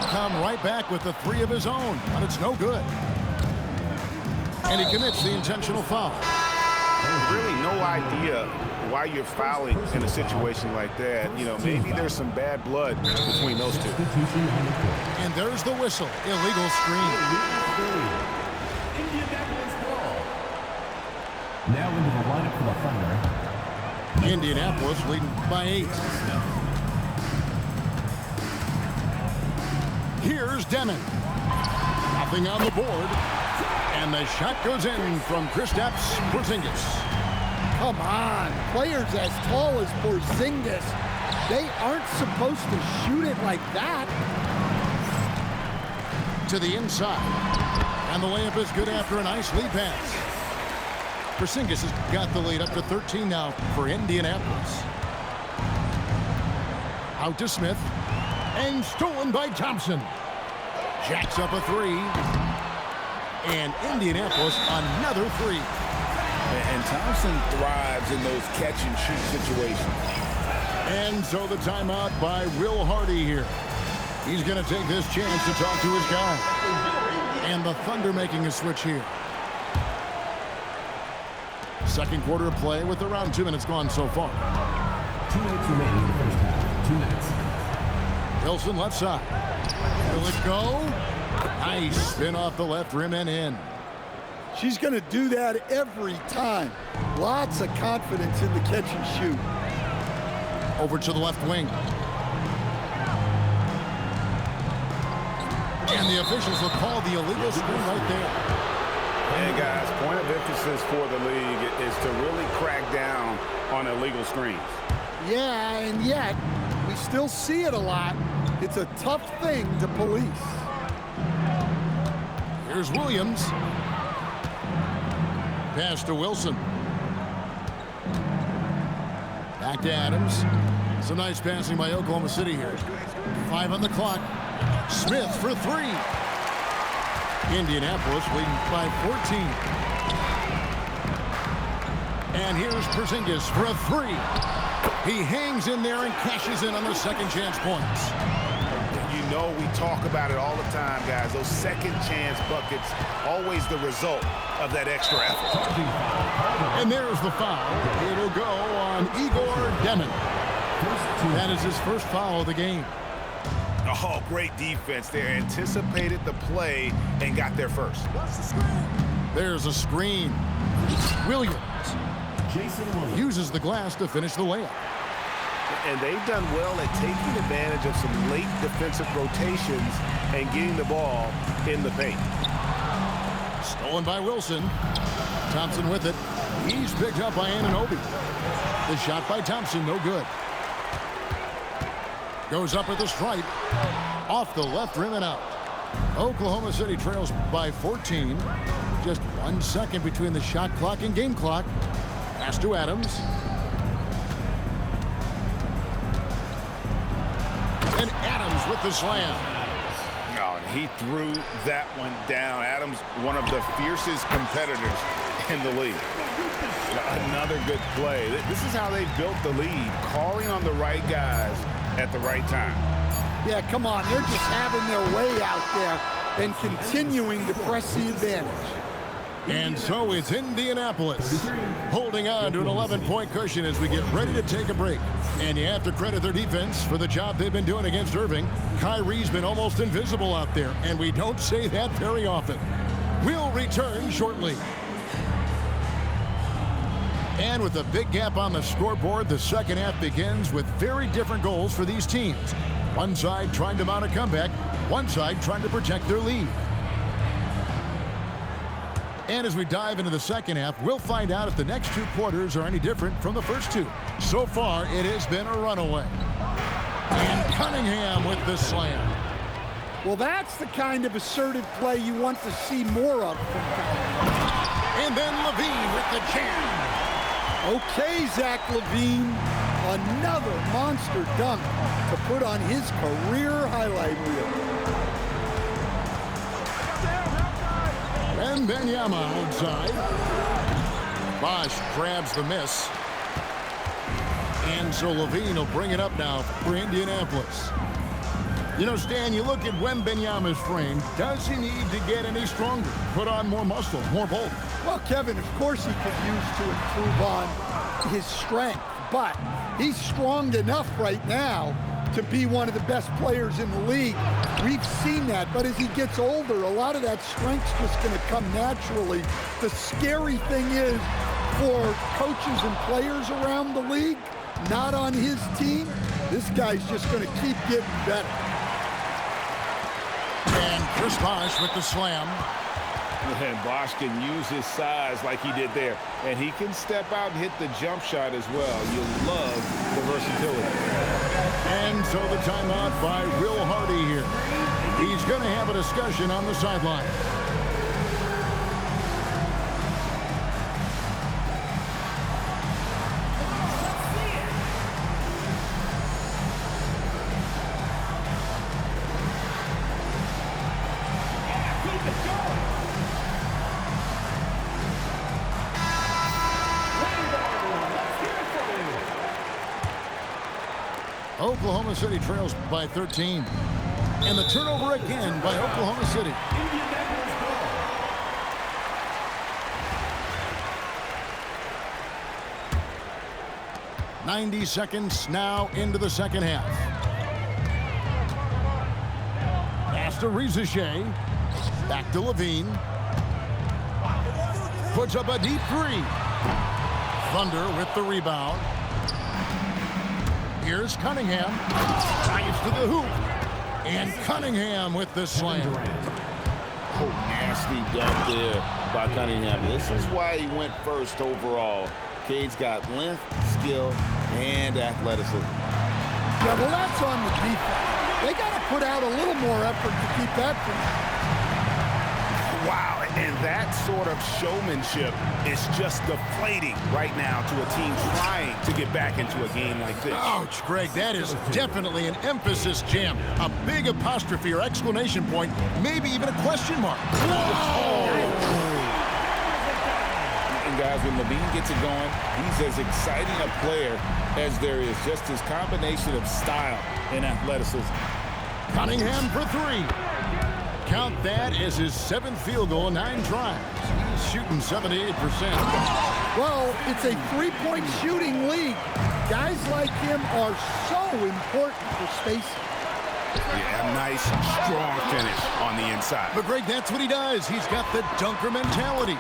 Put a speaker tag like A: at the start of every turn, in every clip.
A: come right back with the three of his own, but it's no good. And he commits the intentional foul.
B: Really no idea why you're fouling in a situation like that. You know, maybe there's some bad blood between those two.
A: And there's the whistle. Illegal screen.
C: Now into the lineup for the Thunder.
A: Indianapolis leading by 8. Here's Demon. Nothing on the board. And the shot goes in from Kristaps Porzingis.
D: Come on. Players as tall as Porzingis, they aren't supposed to shoot it like that.
A: To the inside. And the layup is good after a nice lead pass. Porzingis has got the lead up to 13 now for Indianapolis. Out to Smith. And stolen by Thompson. Jacks up a three. And Indianapolis another three.
B: And Thompson thrives in those catch-and-shoot situations.
A: And so the timeout by Will Hardy here. He's going to take this chance to talk to his guy. And the Thunder making a switch here. Second quarter of play with around 2 minutes gone so far.
C: 2 minutes remaining in the first half. 2 minutes.
A: Wilson left side. Will it go? Nice spin off the left rim and in.
D: She's going to do that every time. Lots of confidence in the catch and shoot.
A: Over to the left wing. And the officials will call the illegal screen right there.
B: And guys, point of emphasis for the league is to really crack down on illegal screens.
D: Yeah, and yet we still see it a lot. It's a tough thing to police.
A: Here's Williams. Pass to Wilson. Back to Adams. Some nice passing by Oklahoma City here. 5 on the clock. Smith for 3. Indianapolis leading by 14. And here's Porzingis for a 3. He hangs in there and cashes in on the second chance points.
B: You know we talk about it all the time, guys. Those second chance buckets, always the result of that extra effort.
A: And there's the foul. It'll go on Igor Demon. That is his first foul of the game.
B: Oh, great defense there. Anticipated the play and got there first.
A: There's a screen. Williams uses the glass to finish the layup.
B: And they've done well at taking advantage of some late defensive rotations and getting the ball in the paint.
A: Stolen by Wilson. Thompson with it. He's picked up by Anunoby. The shot by Thompson, no good. Goes up at the stripe. Off the left rim and out. Oklahoma City trails by 14. Just 1 second between the shot clock and game clock. Pass to Adams. And Adams with the slam.
B: Oh, and he threw that one down. Adams, one of the fiercest competitors in the league. Another good play. This is how they built the lead, calling on the right guys at the right time.
D: Yeah, come on. They're just having their way out there and continuing to press the advantage.
A: And so it's Indianapolis holding on to an 11-point cushion as we get ready to take a break. And you have to credit their defense for the job they've been doing against Irving. Kyrie's been almost invisible out there, and we don't say that very often. We'll return shortly. And with a big gap on the scoreboard, the second half begins with very different goals for these teams. One side trying to mount a comeback, one side trying to protect their lead. And as we dive into the second half, we'll find out if the next 2 quarters are any different from the first 2. So far, it has been a runaway. And Cunningham with the slam.
D: Well, that's the kind of assertive play you want to see more of from Cunningham.
A: And then Levine with the jam.
D: Okay, Zach Levine, another monster dunk to put on his career highlight reel.
A: And Benyama outside. Bosch grabs the miss. And so Levine will bring it up now for Indianapolis. You know, Stan, you look at Wembanyama's frame. Does he need to get any stronger? Put on more muscle, more bulk?
D: Well, Kevin, of course he could use to improve on his strength, but he's strong enough right now to be one of the best players in the league. We've seen that, but as he gets older, a lot of that strength's just going to come naturally. The scary thing is for coaches and players around the league, not on his team, this guy's just going to keep getting better.
A: And Chris Bosh with the slam.
B: And Bosh can use his size like he did there. And he can step out and hit the jump shot as well. You love the versatility.
A: And so the timeout by Will Hardy here. He's going to have a discussion on the sideline. Oklahoma City trails by 13. And the turnover again by Oklahoma City. "90 seconds now into the second half. Pass to Rizachet. Back to Levine. Puts up a deep three. Thunder with the rebound. Here's Cunningham. Drives to the hoop. And Cunningham with the slam.
B: Oh, nasty dunk there by Cunningham. This is why he went first overall. Cade's got length, skill, and athleticism.
D: Yeah, well, that's on the defense. They got to put out a little more effort to keep that from.
B: Wow, and that sort of showmanship is just deflating right now to a team trying to get back into a game like this.
A: Ouch, Greg, that is definitely an emphasis jam. A big apostrophe or exclamation point, maybe even a question mark.
B: And guys, when Levine gets it going, he's as exciting a player as there is. Just his combination of style and athleticism.
A: Cunningham for three. Count that as his 7th field goal in 9 drives. He's shooting 78%.
D: Well, it's a three-point shooting league. Guys like him are so important for spacing.
B: Yeah, nice, strong finish on the inside.
A: But Greg, that's what he does. He's got the dunker mentality.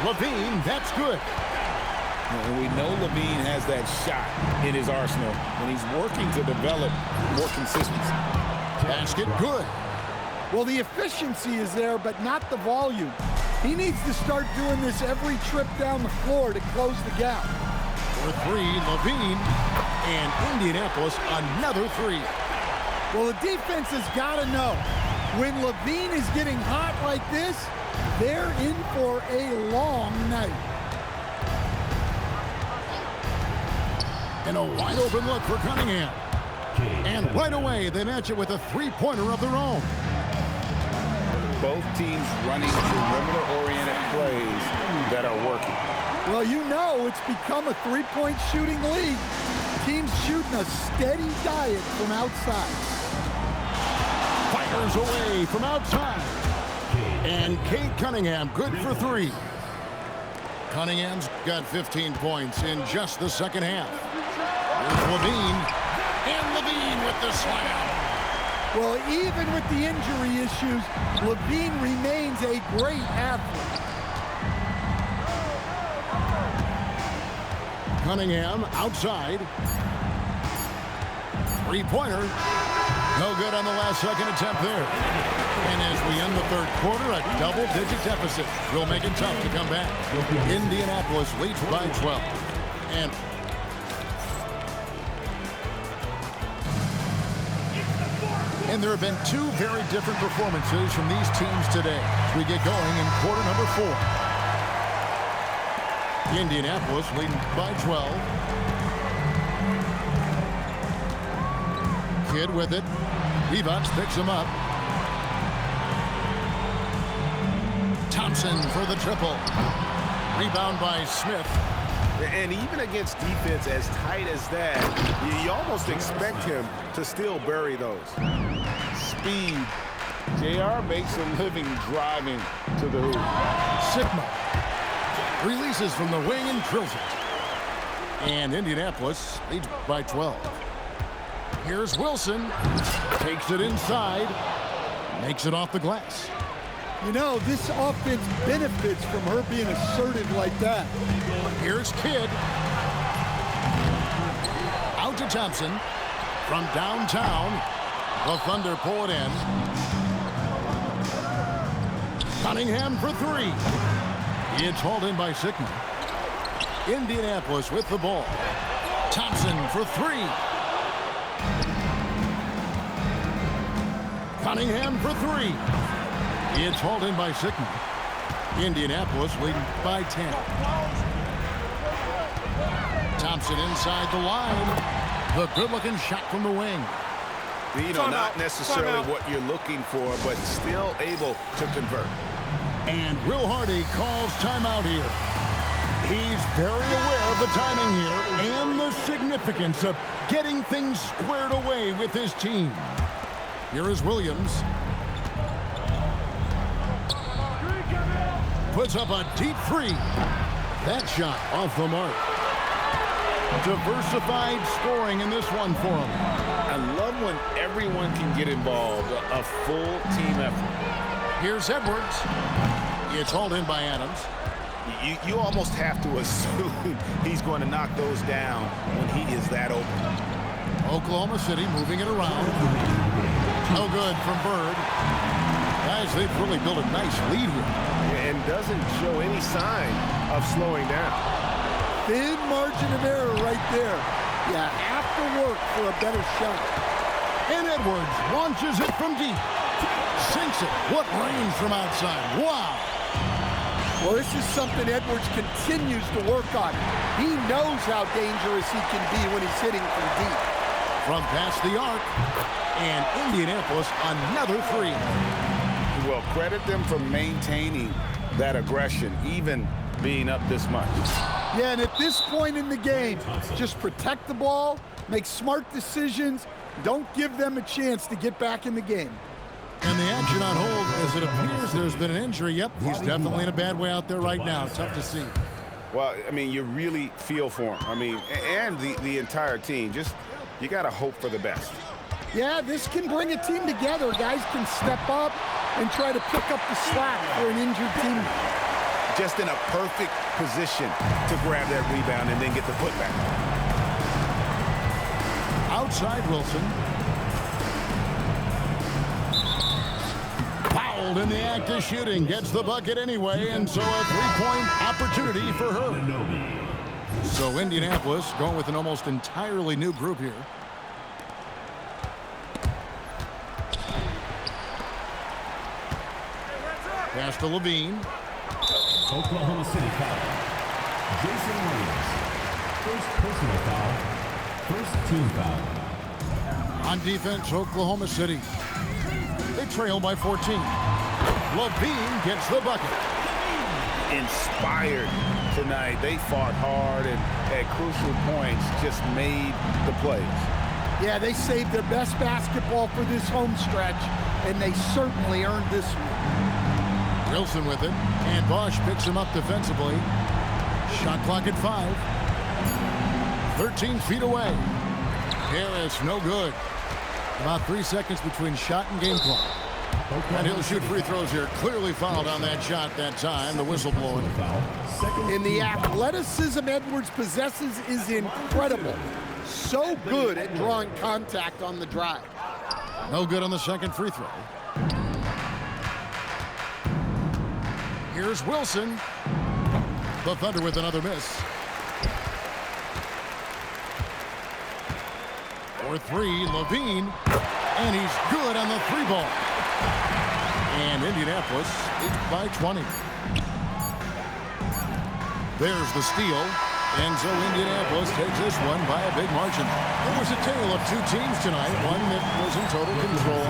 A: Levine, that's good.
B: And we know Levine has that shot in his arsenal, and he's working to develop more consistency.
A: Basket good.
D: Well, the efficiency is there, but not the volume. He needs to start doing this every trip down the floor to close the gap.
A: For three, Levine, and Indianapolis, another three.
D: Well, the defense has got to know, when Levine is getting hot like this, they're in for a long night.
A: And a wide open look for Cunningham. And right away, they match it with a three-pointer of their own.
B: Both teams running perimeter-oriented plays that are working.
D: Well, you know it's become a three-point shooting league. Teams shooting a steady diet from outside.
A: Fires away from outside. And Cade Cunningham, good for three. Cunningham's got 15 points in just the second half. Here's Levine. And Levine with the slam.
D: Well, even with the injury issues, Levine remains a great athlete.
A: Cunningham outside. Three-pointer. No good on the last second attempt there. And as we end the third quarter, a double-digit deficit will make it tough to come back. Indianapolis leads by 12. And there have been two very different performances from these teams today as we get going in quarter number 4. Indianapolis leading by 12. Kidd with it. Reeboks picks him up. Thompson for the triple. Rebound by Smith.
B: And even against defense as tight as that, you almost expect him to still bury those. Speed. JR makes a living driving to the hoop.
A: Sigma releases from the wing and drills it. And Indianapolis leads by 12. Here's Wilson. Takes it inside. Makes it off the glass.
D: You know, this offense benefits from her being assertive like that.
A: Here's Kidd. Out to Thompson. From downtown, the Thunder pull it in. Cunningham for three. It's hauled in by Sigma. Indianapolis with the ball. Thompson for three. Cunningham for three. It's hauled in by Sigma. Indianapolis leading by 10. Thompson inside the line. The good-looking shot from the wing.
B: You know, not necessarily what you're looking for, but still able to convert.
A: And Will Hardy calls timeout here. He's very aware of the timing here and the significance of getting things squared away with his team. Here is Williams. Puts up a deep three. That shot off the mark. Diversified scoring in this one for him.
B: I love when everyone can get involved, a full team effort.
A: Here's Edwards. It's hauled in by Adams.
B: You almost have to assume he's going to knock those down when he is that open.
A: Oklahoma City moving it around. No good from Bird. Guys, they've really built a nice lead here.
B: And doesn't show any sign of slowing down.
D: Thin margin of error right there. Yeah, have to work for a better shot.
A: And Edwards launches it from deep. Sinks it. What range from outside. Wow.
D: Well, this is something Edwards continues to work on. He knows how dangerous he can be when he's hitting from deep.
A: From past the arc. And Indianapolis, another three.
B: Well, credit them for maintaining that aggression, even being up this much.
D: Yeah, and at this point in the game, just protect the ball, make smart decisions, don't give them a chance to get back in the game.
A: And the action on hold, as it appears there's been an injury. Yep, he's definitely in a bad way out there right now. Tough to see.
B: Well, I mean, you really feel for him. I mean, and the entire team. Just, you got to hope for the best.
D: Yeah, this can bring a team together. Guys can step up and try to pick up the slack for an injured team.
B: Just in a perfect position to grab that rebound and then get the putback.
A: Outside Wilson. Fouled in the act of shooting. Gets the bucket anyway, and so a three-point opportunity for her. So Indianapolis going with an almost entirely new group here. Pass to Levine.
C: Oklahoma City foul. Jason Williams. First personal foul. First team foul.
A: On defense, Oklahoma City. They trail by 14. Levine gets the bucket.
B: Inspired tonight. They fought hard and at crucial points just made the plays.
D: Yeah, they saved their best basketball for this home stretch, and they certainly earned this one.
A: Wilson with it, and Bosch picks him up defensively. Shot clock at 5. 13 feet away. Harris, no good. About 3 seconds between shot and game clock. And he'll shoot free throws here. Clearly fouled on that shot that time. The whistle blowing.
D: And the athleticism Edwards possesses is incredible. So good at drawing contact on the drive.
A: No good on the second free throw. Here's Wilson. The Thunder with another miss. For three, Levine. And he's good on the three ball. And Indianapolis leads by 20. There's the steal. And so Indianapolis takes this one by a big margin. It was a tale of two teams tonight. One that was in total control.